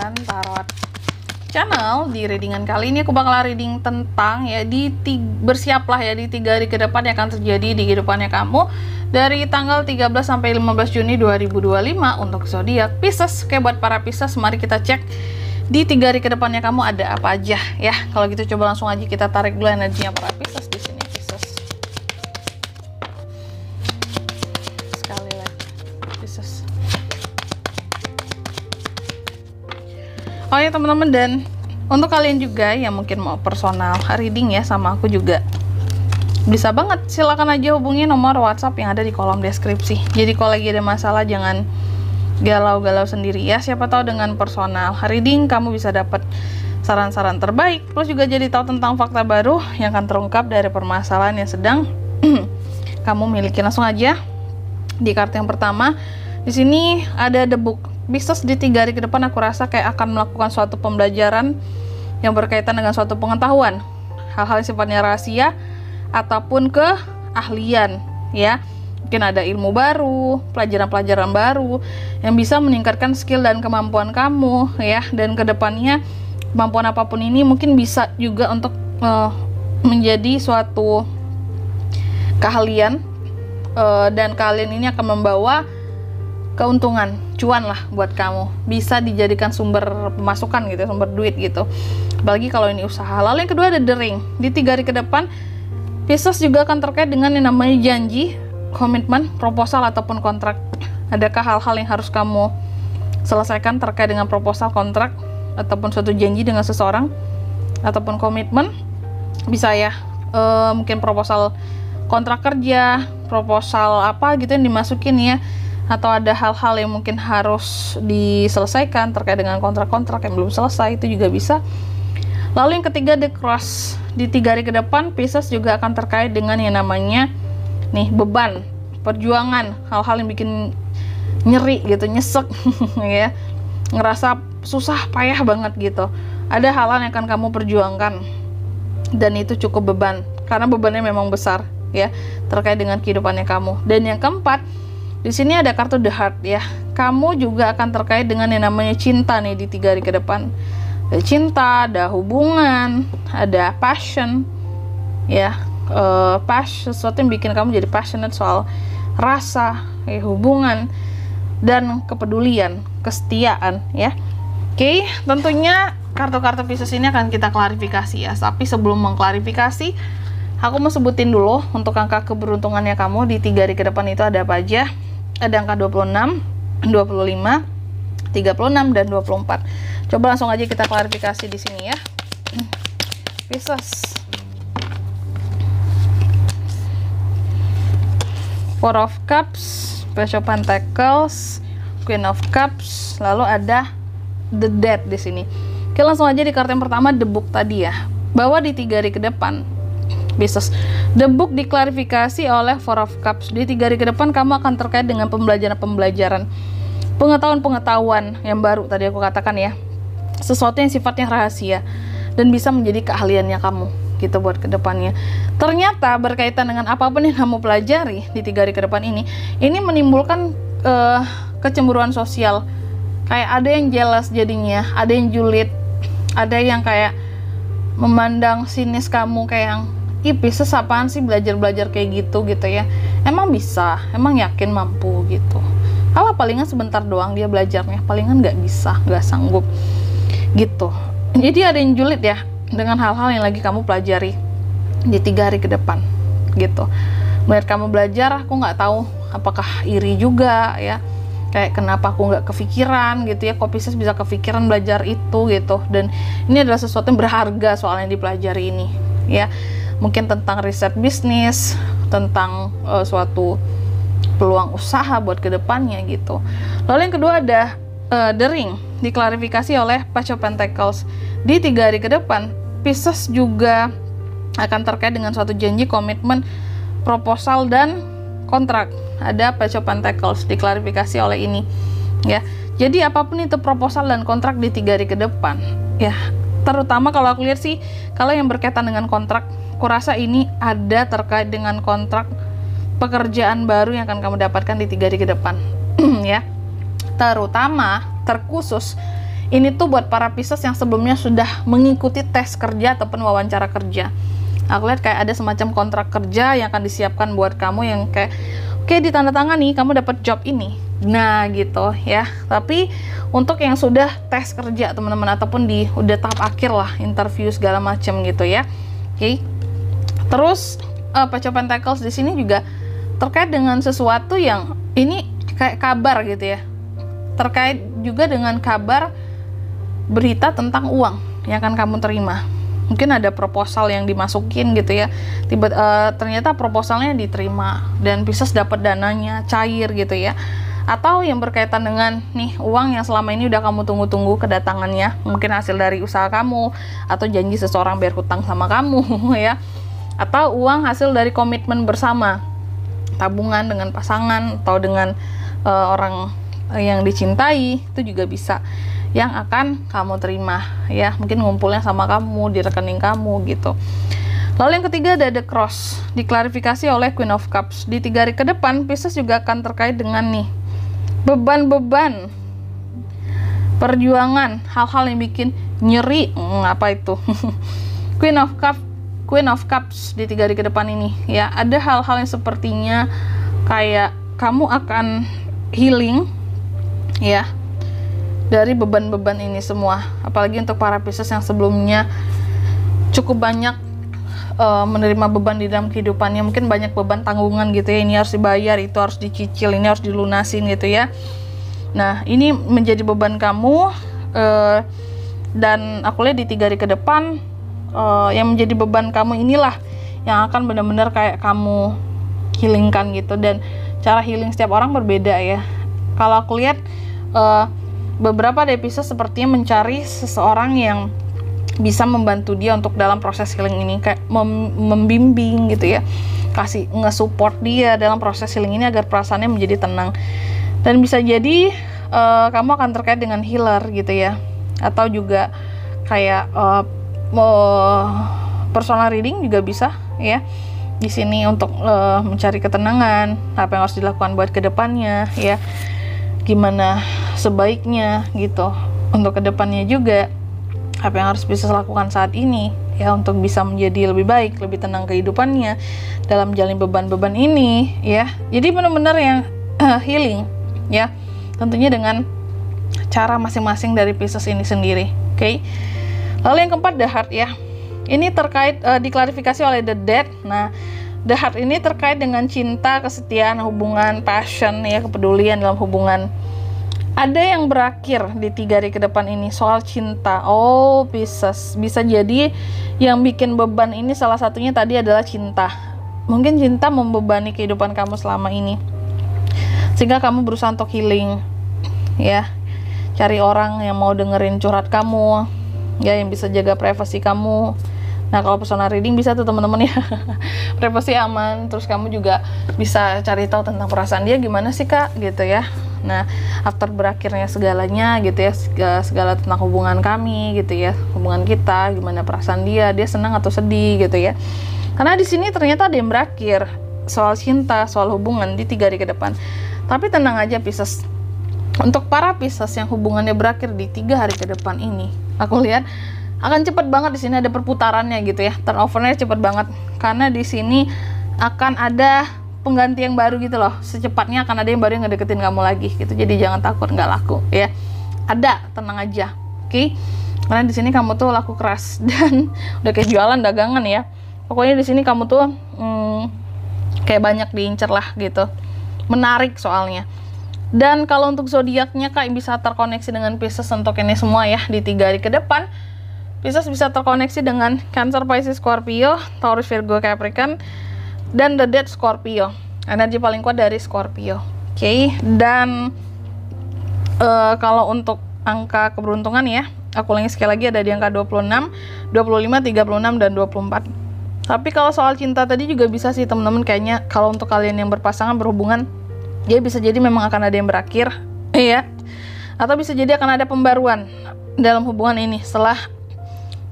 Bulan Tarot Channel. Di readingan kali ini aku bakal reading tentang ya bersiaplah ya di 3 hari ke depan yang akan terjadi di kehidupannya kamu dari tanggal 13 sampai 15 Juni 2025 untuk zodiak Pisces. Oke, buat para Pisces, mari kita cek di 3 hari ke depannya kamu ada apa aja ya. Kalau gitu coba langsung aja kita tarik dulu energinya para Pisces di sini. Pisces. Sekali lagi Pisces. Oh ya teman-teman, dan untuk kalian juga yang mungkin mau personal reading ya sama aku juga, bisa banget, silakan aja hubungi nomor WhatsApp yang ada di kolom deskripsi. Jadi kalau lagi ada masalah jangan galau-galau sendiri ya. Siapa tahu dengan personal reading kamu bisa dapat saran-saran terbaik, plus juga jadi tahu tentang fakta baru yang akan terungkap dari permasalahan yang sedang kamu miliki. Langsung aja di kartu yang pertama. Di sini ada The Book. Pisces, di 3 hari ke depan aku rasa kayak akan melakukan suatu pembelajaran yang berkaitan dengan suatu pengetahuan, hal-hal yang sifatnya rahasia ataupun keahlian ya. Mungkin ada ilmu baru, pelajaran-pelajaran baru yang bisa meningkatkan skill dan kemampuan kamu ya. Dan kedepannya kemampuan apapun ini mungkin bisa juga untuk menjadi suatu keahlian, dan kalian ini akan membawa keuntungan, cuan lah buat kamu, bisa dijadikan sumber pemasukan gitu, sumber duit gitu, apalagi kalau ini usaha. Lalu yang kedua ada The Ring. Di 3 hari ke depan Pisces juga akan terkait dengan yang namanya janji, komitmen, proposal ataupun kontrak. Adakah hal-hal yang harus kamu selesaikan terkait dengan proposal, kontrak ataupun suatu janji dengan seseorang ataupun komitmen? Bisa ya, mungkin proposal kontrak kerja, proposal apa gitu yang dimasukin ya, atau ada hal-hal yang mungkin harus diselesaikan terkait dengan kontrak-kontrak yang belum selesai, itu juga bisa. Lalu yang ketiga The Cross. Di 3 hari ke depan Pisces juga akan terkait dengan yang namanya nih beban, perjuangan, hal-hal yang bikin nyeri gitu, nyesek ya, ngerasa susah payah banget gitu. Ada hal-hal yang akan kamu perjuangkan dan itu cukup beban karena bebannya memang besar ya terkait dengan kehidupannya kamu. Dan yang keempat, di sini ada kartu The Heart ya. Kamu juga akan terkait dengan yang namanya cinta nih di 3 hari ke depan. Ada cinta, ada hubungan, ada passion ya. Sesuatu yang bikin kamu jadi passionate soal rasa, hubungan dan kepedulian, kesetiaan ya. Oke, tentunya kartu-kartu Pisces ini akan kita klarifikasi ya. Tapi sebelum mengklarifikasi, aku mau sebutin dulu untuk angka keberuntungannya kamu di 3 hari ke depan itu ada apa aja. Ada angka 26, 25, 36 dan 24. Coba langsung aja kita klarifikasi di sini ya. Pisces. Four of Cups, Page of Pentacles, Queen of Cups, lalu ada The Death di sini. Oke, langsung aja di kartu yang pertama The Book tadi ya. Bahwa di 3 hari ke depan Pisces, The Book diklarifikasi oleh Four of Cups. Di 3 hari ke depan kamu akan terkait dengan pembelajaran, pengetahuan yang baru tadi aku katakan ya. Sesuatu yang sifatnya rahasia dan bisa menjadi keahliannya kamu gitu buat kedepannya. Ternyata berkaitan dengan apapun yang kamu pelajari di 3 hari ke depan ini menimbulkan kecemburuan sosial. Kayak ada yang jealous jadinya, ada yang julid, ada yang kayak memandang sinis kamu kayak yang Pisces apaan sih belajar kayak gitu ya. Emang bisa, emang yakin mampu gitu. Kalau palingan sebentar doang dia belajarnya, palingan nggak bisa, nggak sanggup gitu. Jadi ada yang julid ya dengan hal-hal yang lagi kamu pelajari di 3 hari ke depan gitu. Melihat kamu belajar, aku nggak tahu apakah iri juga ya, kayak kenapa aku nggak kepikiran gitu ya, kok Pisces bisa kepikiran belajar itu gitu. Dan ini adalah sesuatu yang berharga soal yang dipelajari ini ya. Mungkin tentang riset bisnis, tentang suatu peluang usaha buat kedepannya gitu. Lalu yang kedua ada The Ring, diklarifikasi oleh Page of Pentacles. Di 3 hari ke depan Pisces juga akan terkait dengan suatu janji, komitmen, proposal dan kontrak. Ada Page of Pentacles diklarifikasi oleh ini ya. Jadi apapun itu proposal dan kontrak di 3 hari ke depan ya, terutama kalau aku lihat sih kalau yang berkaitan dengan kontrak, aku rasa ini ada terkait dengan kontrak pekerjaan baru yang akan kamu dapatkan di 3 hari ke depan ya. Terutama terkhusus Ini tuh buat para Pisces yang sebelumnya sudah mengikuti tes kerja ataupun wawancara kerja. Aku lihat kayak ada semacam kontrak kerja yang akan disiapkan buat kamu yang kayak oke, ditandatangani kamu dapat job ini. Nah gitu ya. Tapi untuk yang sudah tes kerja teman-teman, ataupun udah tahap akhir lah, interview segala macam gitu ya. Oke. Terus Page of Pentacles di sini juga terkait dengan sesuatu yang ini kayak kabar gitu ya. Terkait juga dengan kabar berita tentang uang yang akan kamu terima. Mungkin ada proposal yang dimasukin gitu ya, ternyata proposalnya diterima dan Pisces dapat dananya cair gitu ya. Atau yang berkaitan dengan nih uang yang selama ini udah kamu tunggu-tunggu kedatangannya, mungkin hasil dari usaha kamu atau janji seseorang bayar hutang sama kamu ya, atau uang hasil dari komitmen bersama, tabungan dengan pasangan atau dengan orang yang dicintai, itu juga bisa yang akan kamu terima ya, mungkin ngumpulnya sama kamu di rekening kamu gitu. Lalu yang ketiga ada The Cross, diklarifikasi oleh Queen of Cups. Di 3 hari ke depan Pisces juga akan terkait dengan nih beban-beban perjuangan, hal-hal yang bikin nyeri. Apa itu? Queen of Cups di 3 hari ke depan ini ya, ada hal-hal yang sepertinya kayak kamu akan healing ya dari beban-beban ini semua. Apalagi untuk para Pisces yang sebelumnya cukup banyak menerima beban di dalam kehidupannya, mungkin banyak beban tanggungan gitu ya, ini harus dibayar, itu harus dicicil, ini harus dilunasin gitu ya. Nah ini menjadi beban kamu, dan aku lihat di 3 hari ke depan yang menjadi beban kamu inilah yang akan benar-benar kayak kamu healingkan gitu. Dan cara healing setiap orang berbeda ya. Kalau aku lihat beberapa dari Pisces sepertinya mencari seseorang yang bisa membantu dia untuk dalam proses healing ini, kayak membimbing gitu ya, kasih nge-support dia dalam proses healing ini agar perasaannya menjadi tenang. Dan bisa jadi kamu akan terkait dengan healer gitu ya, atau juga kayak personal reading juga bisa ya di sini untuk mencari ketenangan, apa yang harus dilakukan buat kedepannya ya, gimana sebaiknya gitu untuk kedepannya juga, apa yang harus bisa lakukan saat ini ya untuk bisa menjadi lebih baik, lebih tenang kehidupannya dalam menjalani beban-beban ini ya. Jadi benar-benar yang healing ya, tentunya dengan cara masing-masing dari Pisces ini sendiri. Oke. Lalu yang keempat The Heart ya, ini terkait diklarifikasi oleh The Death. Nah The Heart ini terkait dengan cinta, kesetiaan, hubungan, passion ya, kepedulian dalam hubungan. Ada yang berakhir di 3 hari ke depan ini soal cinta. Oh Pisces, bisa jadi yang bikin beban ini salah satunya tadi adalah cinta. Mungkin cinta membebani kehidupan kamu selama ini, sehingga kamu berusaha untuk healing ya, cari orang yang mau dengerin curhat kamu ya, yang bisa jaga privasi kamu. Nah kalau personal reading bisa tuh teman-teman ya, privasi aman, terus kamu juga bisa cari tahu tentang perasaan dia gimana sih kak gitu ya. Nah after berakhirnya segalanya gitu ya, segala tentang hubungan kami gitu ya, hubungan kita, gimana perasaan dia senang atau sedih gitu ya. Karena di sini ternyata ada yang berakhir soal cinta, soal hubungan di 3 hari ke depan. Tapi tenang aja Pisces, untuk para Pisces yang hubungannya berakhir di 3 hari ke depan ini, aku lihat akan cepet banget. Di sini ada perputarannya gitu ya, turnovernya cepet banget, karena di sini akan ada pengganti yang baru gitu loh. Secepatnya akan ada yang baru yang ngedeketin kamu lagi gitu. Jadi jangan takut nggak laku ya, ada, tenang aja. Oke. Karena di sini kamu tuh laku keras dan udah kayak jualan dagangan ya. Pokoknya di sini kamu tuh kayak banyak diincer lah gitu, menarik soalnya. Dan kalau untuk zodiaknya kak bisa terkoneksi dengan Pisces untuk ini semua ya di 3 hari ke depan. Pisces bisa terkoneksi dengan Cancer, Pisces, Scorpio, Taurus, Virgo, Capricorn, dan The Death Scorpio. Energi paling kuat dari Scorpio. Oke. Dan kalau untuk angka keberuntungan ya, aku ulangi sekali lagi, ada di angka 26, 25, 36, dan 24. Tapi kalau soal cinta tadi juga bisa sih teman-teman, kayaknya kalau untuk kalian yang berpasangan, berhubungan, ya bisa jadi memang akan ada yang berakhir ya, atau bisa jadi akan ada pembaruan dalam hubungan ini setelah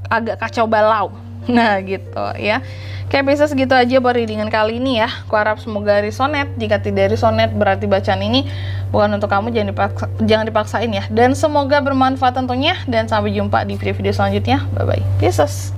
agak kacau balau Nah gitu ya. Kayak bisa segitu aja buat readingan kali ini ya. Aku harap semoga resonate. Jika tidak resonate berarti bacaan ini bukan untuk kamu, jangan dipaksain ya. Dan semoga bermanfaat tentunya. Dan sampai jumpa di video-video selanjutnya. Bye bye. Peace.